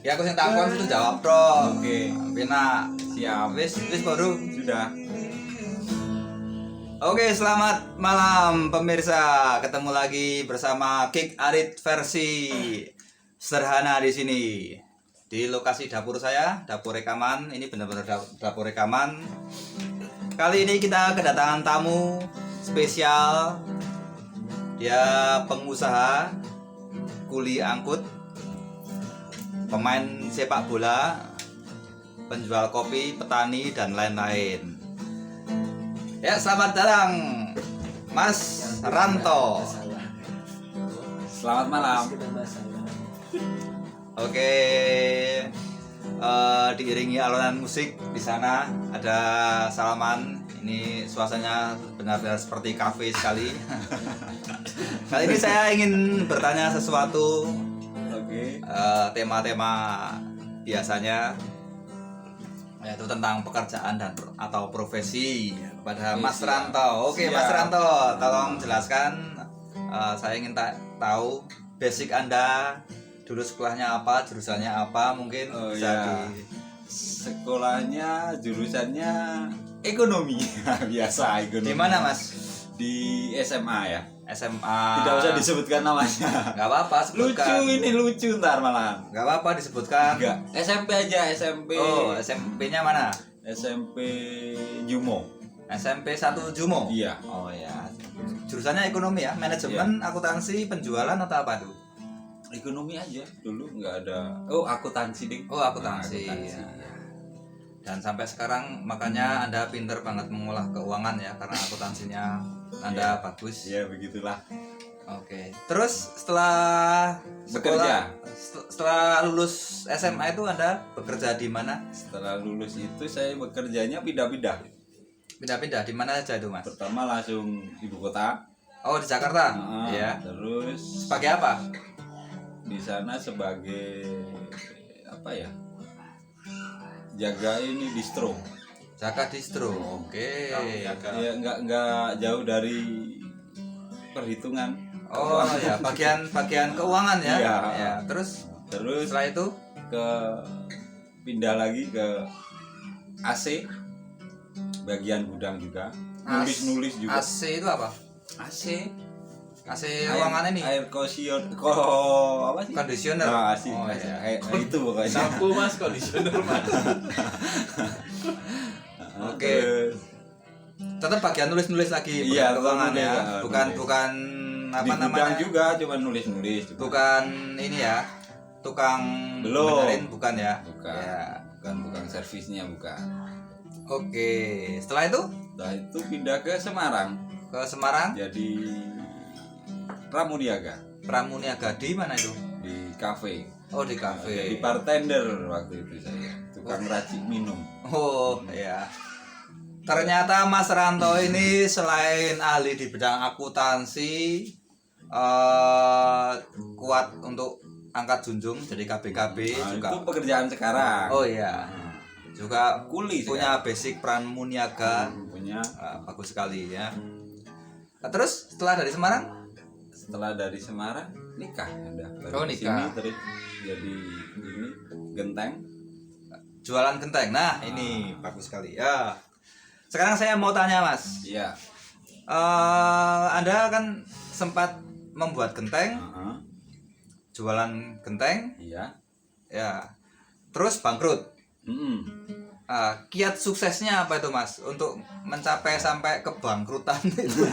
Ya aku sing takon itu jawab tok. Oke. Pina. Siap. Wis baru. Sudah. Oke, selamat malam pemirsa. Ketemu lagi bersama Kick Arit versi sederhana di sini. Di lokasi dapur saya, dapur rekaman. Ini benar-benar dapur rekaman. Kali ini kita kedatangan tamu spesial. Dia pengusaha kuli angkut, pemain sepak bola, penjual kopi, petani, dan lain-lain. Ya, selamat datang Mas Ranto. Selamat malam. Oke, diiringi alunan musik di sana ada salaman. Ini suasananya benar-benar seperti kafe sekali. Kali ini saya ingin bertanya sesuatu. Oke. Tema-tema biasanya yaitu tentang pekerjaan dan atau profesi kepada Mas Ranto. Oke, Mas Ranto, tolong jelaskan. Saya ingin tahu basic Anda, dulu sekolahnya apa, jurusannya apa, mungkin bisa di sekolahnya jurusannya ekonomi. Biasa ekonomi. di mana, Mas? Di SMA ya. SMA. Tidak usah disebutkan namanya. Nggak apa-apa, sebutkan. Lucu ntar malahan. Nggak apa-apa disebutkan. Enggak. SMP aja, SMP. Oh, SMP-nya mana? SMP Jumo. SMP 1 Jumo. Iya. Oh ya. Jurusannya ekonomi ya, manajemen, akuntansi, penjualan atau apa tuh? Ekonomi aja dulu, nggak ada. Oh, akuntansi ding. Oh, akuntansi. Ya. Dan sampai sekarang makanya Anda pinter banget mengolah keuangan ya, karena akuntansinya Anda bagus. Ya begitulah. Oke. Terus setelah Bekerja. setelah lulus SMA itu Anda bekerja di mana? Setelah lulus itu saya bekerjanya pindah-pindah. Pindah-pindah di mana aja itu, Mas? Pertama langsung ibu kota. Oh, di Jakarta. Ya. Terus Sebagai apa? di sana sebagai apa ya? Jaga ini distro. Jaga distro. Oke. Ya nggak jauh dari perhitungan. Oh ya, bagian keuangan ya. Iya. Ya. Terus Terus setelah itu ke pindah lagi ke AC, bagian gudang juga. Nulis juga. AC itu apa? AC AC ruangan ini. air apa sih? Conditioner. Ah, AC. Oh, iya. Itu pokoknya. Sampo mas, conditioner mas. Oke. Terus Tetap bagian nulis-nulis lagi Iya, keuangan nulis, ya. nulis. Bukan di apa gudang namanya? juga cuma nulis juga. Bukan ini ya. Tukang Belum. benerin bukan ya? Bukan. Ya. Bukan tukang servisnya bukan. Oke. Setelah itu Setelah itu pindah ke Semarang ke Semarang, jadi pramuniaga Pramuniaga di mana itu? di kafe. Oh, di kafe. Jadi bartender waktu itu saya, tukang racik minum. Oh ya. Ternyata Mas Ranto ini selain ahli di bidang akuntansi, kuat untuk angkat junjung jadi KBKB Nah, juga. itu pekerjaan sekarang. Oh iya. Juga Kuli punya basic pramuniaga. punya. Bagus sekali ya. Nah, terus setelah dari Semarang? Setelah dari Semarang nikah ada. Oh, Dari nikah. sini terus jadi ini genteng. Jualan genteng. Nah, ini bagus sekali ya. Sekarang saya mau tanya, Mas. Iya. Anda kan sempat membuat genteng, Heeh. jualan genteng, Iya. ya. Terus bangkrut. Mm-mm. Kiat suksesnya apa itu, Mas? Untuk mencapai sampai kebangkrutan itu.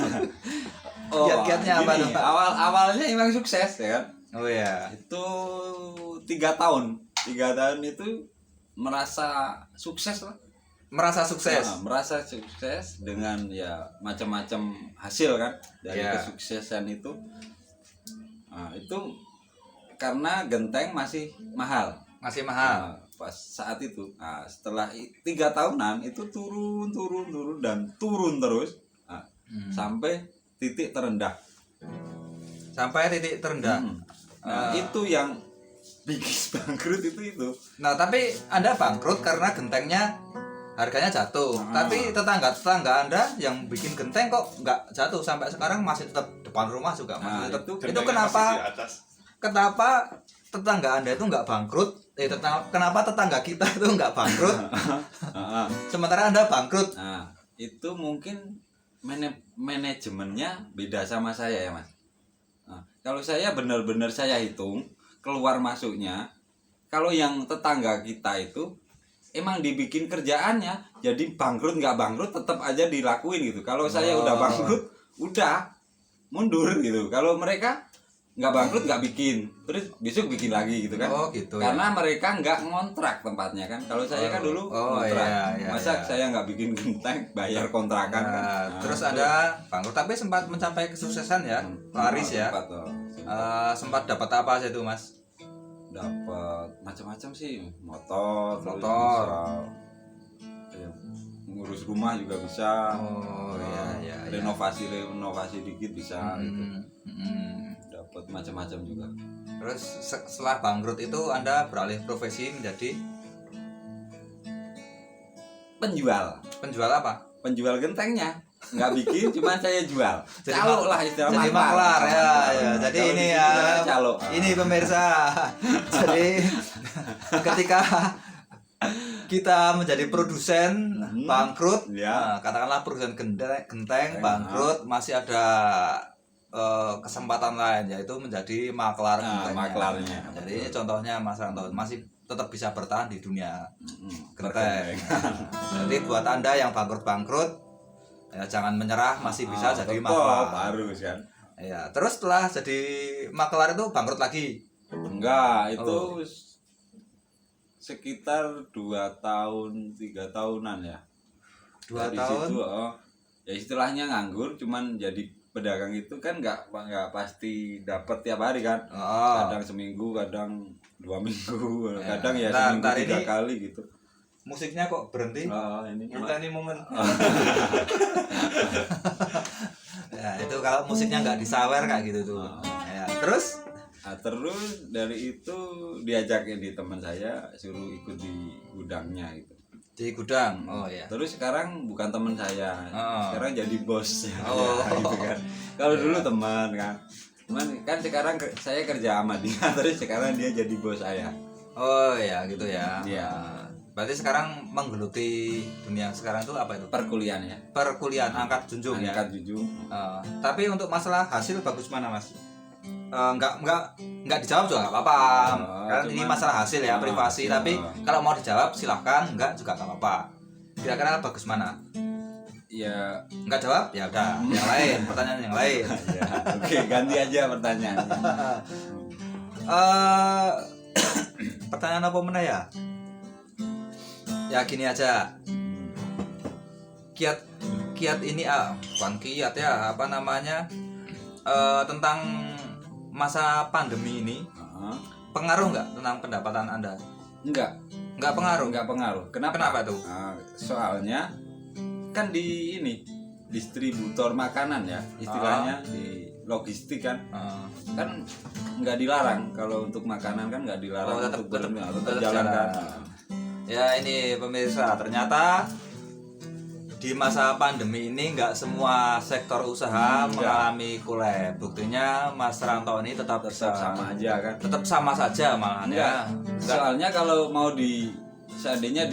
Kiat-kiatnya apa gini, tuh, Pak? Awalnya emang sukses ya kan. Oh ya. Itu 3 tahun. 3 tahun itu merasa sukses lah. Merasa sukses. Nah, merasa sukses dengan ya macam-macam hasil kan dari Ya. kesuksesan itu. Nah, itu karena genteng masih mahal. Masih mahal. Nah, pas saat itu. Nah, setelah 3 tahunan itu turun dan turun terus. Nah, sampai titik terendah. Sampai titik terendah. Nah, itu yang bikin bangkrut itu. Nah, tapi Anda bangkrut karena gentengnya harganya jatuh. Tapi tetangga Anda yang bikin genteng kok nggak jatuh sampai sekarang masih tetap depan rumah juga. Nah, Masih tetap. itu Itu kenapa? Kenapa tetangga Anda itu nggak bangkrut? Kenapa tetangga kita itu nggak bangkrut? Sementara Anda bangkrut. Nah, itu mungkin manajemennya beda sama saya ya Mas. Nah, kalau saya benar-benar saya hitung keluar masuknya, kalau yang tetangga kita itu emang dibikin kerjaannya, jadi bangkrut nggak bangkrut tetap aja dilakuin gitu. Kalau saya udah bangkrut, udah mundur gitu. Kalau mereka nggak bangkrut nggak bikin, terus besok bikin lagi gitu kan. Oh gitu. Karena mereka nggak ngontrak tempatnya kan. Kalau saya kan dulu ngontrak. Masa saya nggak bikin genteng bayar kontrakan kan. Terus ada bangkrut tapi sempat mencapai kesuksesan ya, laris ya. Sempat dapat apa aja itu Mas? Dapat macam-macam sih, motor, ya, ngurus rumah juga bisa. Renovasi dikit bisa gitu. Dapat macam-macam juga. Terus setelah bangkrut itu Anda beralih profesi menjadi penjual apa? Penjual gentengnya. Nggak bikin, cuma saya jual. Calo lah istilah jadi maklar ya. Jadi Kalau ini di ya. sini kan calo. Ini pemirsa. Jadi ketika kita menjadi produsen bangkrut, ya. katakanlah produsen genteng bangkrut, masih ada kesempatan lain yaitu menjadi maklar gentengnya. Maklarnya. Jadi contohnya Mas Ranto masih tetap bisa bertahan di dunia genteng. Jadi buat Anda yang bangkrut ya jangan menyerah, masih bisa jadi maklar. Harus kan. Ya, terus setelah jadi maklar itu bangkrut lagi. Enggak, itu sekitar 2 tahun 3 tahunan ya. 2 Dari tahun. Situ, ya istilahnya nganggur, cuman jadi pedagang itu kan nggak pasti dapat tiap hari kan. Kadang seminggu, kadang 2 minggu, kadang ya seminggu 3 kali gitu. Musiknya kok berhenti? Kita ini momen. Ya, itu kalau musiknya nggak disawer kayak gitu tuh. Ya, terus? Nah, terus dari itu diajakin di teman saya suruh ikut di gudangnya gitu. Di gudang. Oh ya. Terus sekarang bukan teman saya. Sekarang jadi bos. Oh. Gitu kan. Kalau dulu teman kan. Cuman kan sekarang saya kerja sama dia, terus sekarang dia jadi bos saya. Oh ya, gitu ya. Iya. Berarti sekarang menggeluti dunia sekarang itu apa itu? Perkuliahan ya. Perkuliahan angkat junjung ya. Angkat junjung. Tapi untuk masalah hasil bagus mana Mas? Enggak dijawab juga nggak apa-apa. Kan ini masalah hasil ya, privasi. Tapi kalau mau dijawab silahkan, enggak juga nggak apa-apa. Kira-kira bagus mana? Ya, Enggak jawab? Ya udah, yang lain, pertanyaan yang lain. ya. Oke, ganti aja pertanyaannya. Pertanyaan apa mana ya? Ya gini aja. Kiat ini bukan kiat ya, apa namanya? Tentang masa pandemi ini pengaruh nggak tentang pendapatan Anda? Nggak pengaruh. Nggak pengaruh. Kenapa tuh? Soalnya kan di ini distributor makanan ya, istilahnya di logistik kan. Kan nggak dilarang kalau untuk makanan kan nggak dilarang tetap jalan kan. Ya ini pemirsa, ternyata di masa pandemi ini nggak semua sektor usaha mengalami kolab. Buktinya Mas Ranto ini tetap sama aja kan. Tetap sama saja malahan ya. Soalnya kalau mau seandainya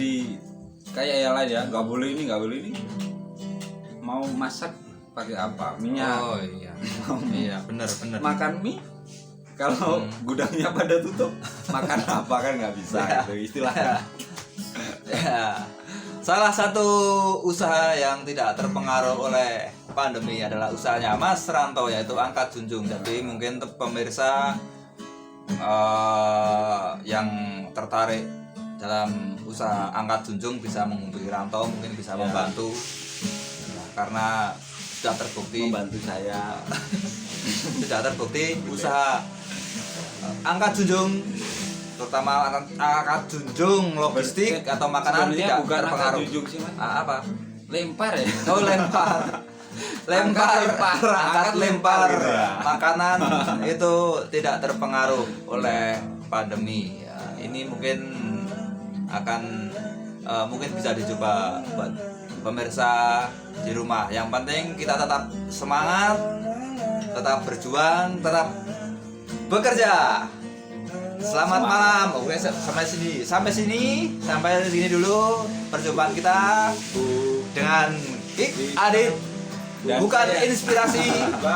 kayak yang lain ya, nggak boleh ini. Mau masak pakai apa? Minyak. Oh iya. Iya, benar. Makan mie. Kalau gudangnya pada tutup, makan apa kan nggak bisa gitu istilahnya. Ya. Salah satu usaha yang tidak terpengaruh oleh pandemi adalah usahanya Mas Ranto, yaitu angkat junjung. Jadi mungkin untuk pemirsa yang tertarik dalam usaha angkat junjung bisa menghubungi Ranto, mungkin bisa membantu. Karena sudah terbukti Membantu saya. sudah terbukti usaha angkat junjung, terutama angkat junjung logistik atau makanan sebenarnya tidak bukan terpengaruh. angkat junjung sih, Mas. Apa? Lempar ya. Oh, lempar. Angkat lempar gitu ya. makanan itu tidak terpengaruh oleh pandemi. Ya, ini mungkin akan mungkin bisa dicoba buat pemirsa di rumah. Yang penting kita tetap semangat, tetap berjuang, tetap bekerja. Selamat malam. Oke, sampai sini dulu perjumpaan kita dengan Kick Adit. Bukan inspirasi,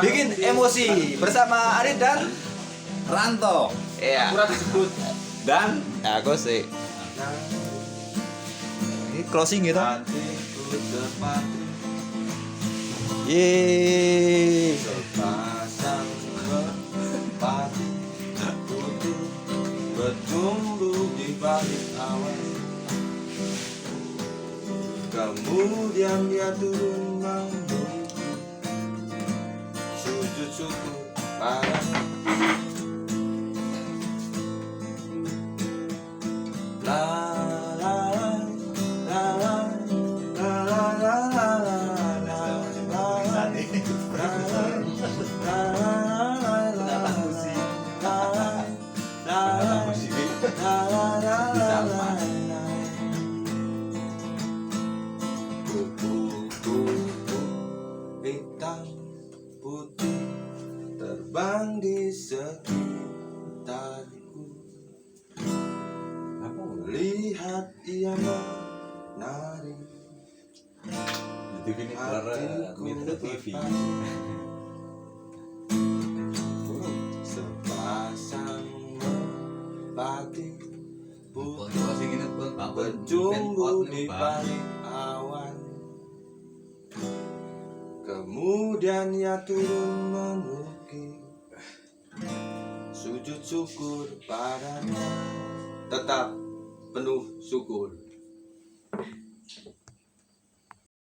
bikin emosi bersama Adit dan Ranto iya. Kurang disebut. dan Aku sih. Ini closing gitu. Hatiku terpati Yeay. sepasang merpati putih bertumbuh di balik awan. Kemudian dia turun menuju sujud syukur pada la la la la la la la la hitam putih terbang di sekitarku. Lihat ia menari hatiku berpati. Sepasang merpati putih berjumbu di balik awan. Kemudian ia turun menukik sujud syukur padanya. Tetap penuh syukur.